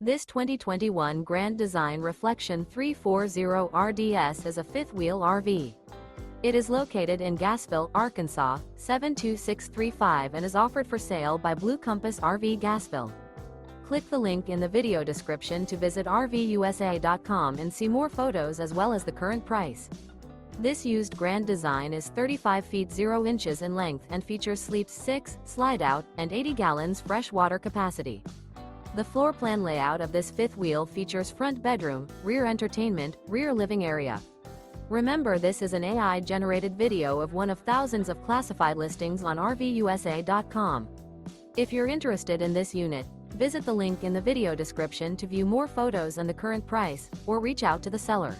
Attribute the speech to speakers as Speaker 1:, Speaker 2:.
Speaker 1: This 2021 Grand Design Reflection 340 RDS is a fifth-wheel RV. It is located in Gassville, Arkansas, 72635 and is offered for sale by Blue Compass RV Gassville. Click the link in the video description to visit RVUSA.com and see more photos as well as the current price. This used Grand Design is 35 feet 0 inches in length and features sleeps 6, slide-out, and 80 gallons fresh water capacity. The floor plan layout of this fifth wheel features front bedroom, rear entertainment, rear living area. Remember, this is an AI-generated video of one of thousands of classified listings on RVUSA.com. If you're interested in this unit, visit the link in the video description to view more photos and the current price, or reach out to the seller.